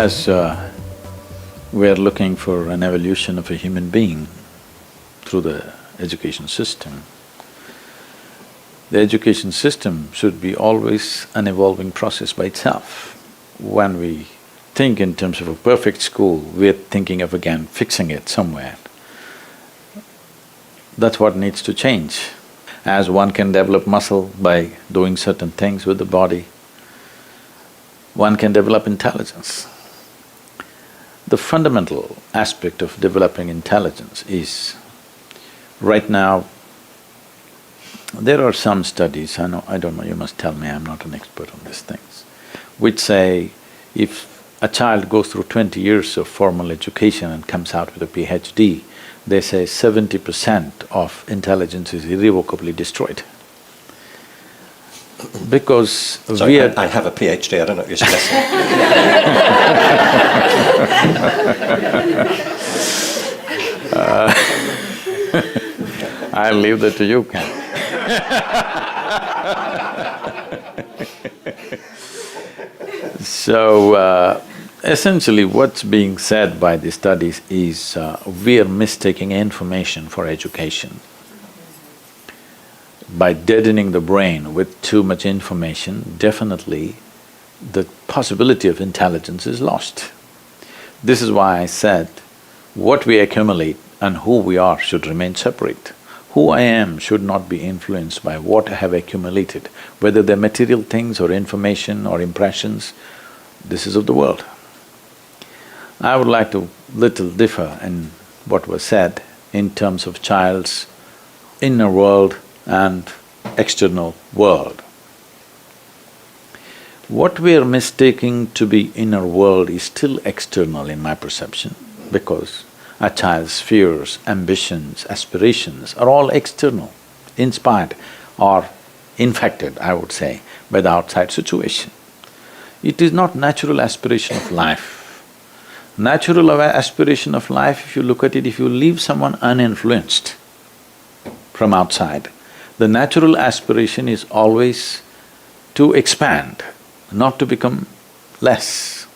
As we're looking for an evolution of a human being through the education system, the education system should be always an evolving process by itself. When we think in terms of a perfect school, we're thinking of again fixing it somewhere. That's what needs to change. As one can develop muscle by doing certain things with the body, one can develop intelligence. The fundamental aspect of developing intelligence is, right now, there are some studies, I don't know, you must tell me, I'm not an expert on these things, which say if a child goes through 20 years of formal education and comes out with a PhD, they say 70% of intelligence is irrevocably destroyed. Because Sorry, I have a PhD, I don't know if you're suggesting. I'll leave that to you, Ken. So, essentially what's being said by the studies is we're mistaking information for education. By deadening the brain with too much information, definitely the possibility of intelligence is lost. This is why I said what we accumulate and who we are should remain separate. Who I am should not be influenced by what I have accumulated, whether they're material things or information or impressions. This is of the world. I would like to little differ in what was said in terms of child's inner world and external world. What we are mistaking to be inner world is still external in my perception, because a child's fears, ambitions, aspirations are all external, inspired or infected, I would say, by the outside situation. It is not natural aspiration of life. Natural aspiration of life, if you look at it, if you leave someone uninfluenced from outside, the natural aspiration is always to expand, not to become less.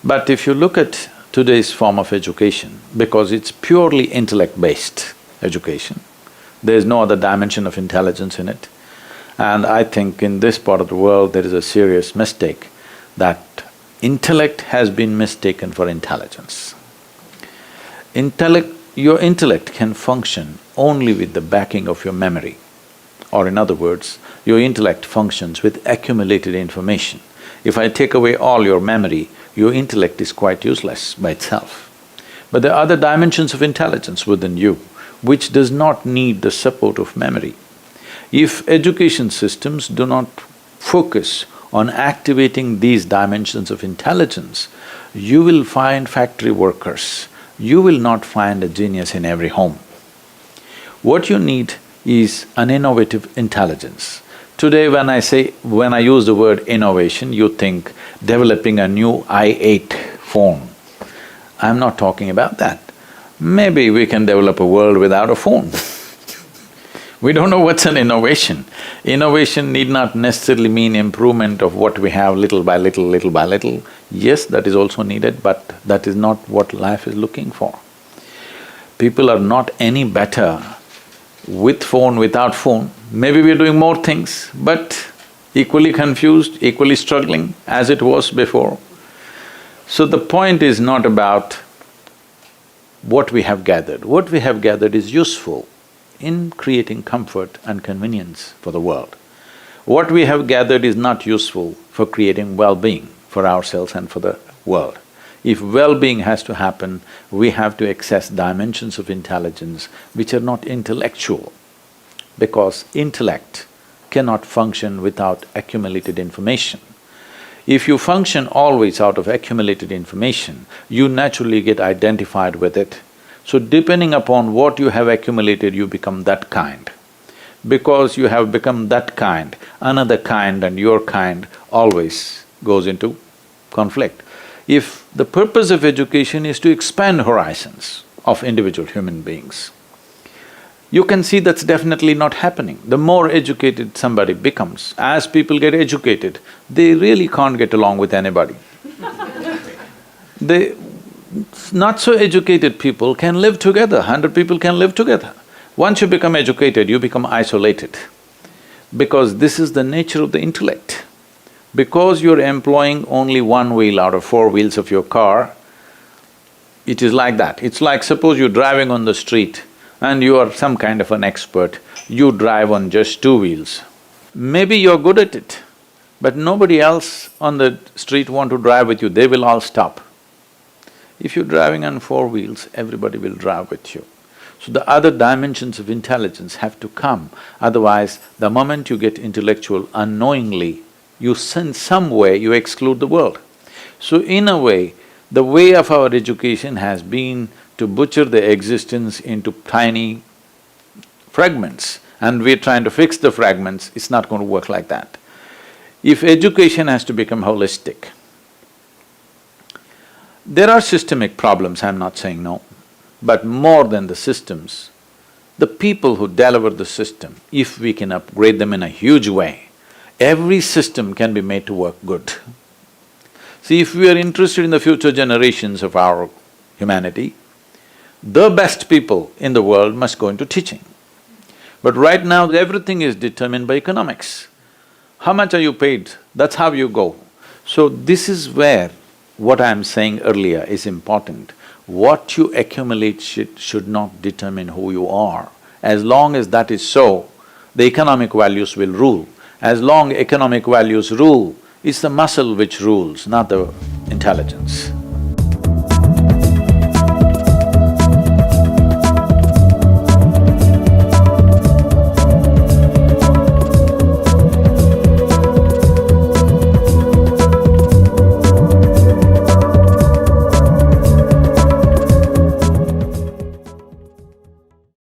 But if you look at today's form of education, because it's purely intellect-based education, there's no other dimension of intelligence in it. And I think in this part of the world there is a serious mistake that intellect has been mistaken for intelligence. Your intellect can function only with the backing of your memory. Or in other words, your intellect functions with accumulated information. If I take away all your memory, your intellect is quite useless by itself. But there are other dimensions of intelligence within you, which does not need the support of memory. If education systems do not focus on activating these dimensions of intelligence, you will find factory workers, you will not find a genius in every home. What you need is an innovative intelligence. Today when I use the word innovation, you think developing a new i8 phone. I'm not talking about that. Maybe we can develop a world without a phone. We don't know what's an innovation. Innovation need not necessarily mean improvement of what we have little by little, little by little. Yes, that is also needed, but that is not what life is looking for. People are not any better with phone, without phone. Maybe we're doing more things, but equally confused, equally struggling as it was before. So the point is not about what we have gathered. What we have gathered is useful in creating comfort and convenience for the world. What we have gathered is not useful for creating well-being for ourselves and for the world. If well-being has to happen, we have to access dimensions of intelligence which are not intellectual, because intellect cannot function without accumulated information. If you function always out of accumulated information, you naturally get identified with it. So depending upon what you have accumulated, you become that kind. Because you have become that kind, another kind and your kind always goes into conflict. If the purpose of education is to expand horizons of individual human beings, you can see that's definitely not happening. The more educated somebody becomes, as people get educated, they really can't get along with anybody. The not so educated people can live together, 100 people can live together. Once you become educated, you become isolated, because this is the nature of the intellect. Because you're employing only one wheel out of four wheels of your car, it is like that. It's like suppose you're driving on the street and you are some kind of an expert, you drive on just two wheels. Maybe you're good at it, but nobody else on the street want to drive with you, they will all stop. If you're driving on four wheels, everybody will drive with you. So the other dimensions of intelligence have to come, otherwise the moment you get intellectual unknowingly, you in some way you exclude the world. So in a way, the way of our education has been to butcher the existence into tiny fragments, and we're trying to fix the fragments. It's not going to work like that. If education has to become holistic, there are systemic problems, I'm not saying no, but more than the systems, the people who deliver the system, if we can upgrade them in a huge way, every system can be made to work good. See, if we are interested in the future generations of our humanity, the best people in the world must go into teaching. But right now, everything is determined by economics. How much are you paid? That's how you go. So this is where what I'm saying earlier is important. What you accumulate should not determine who you are. As long as that is so, the economic values will rule. As long economic values rule, it's the muscle which rules, not the intelligence.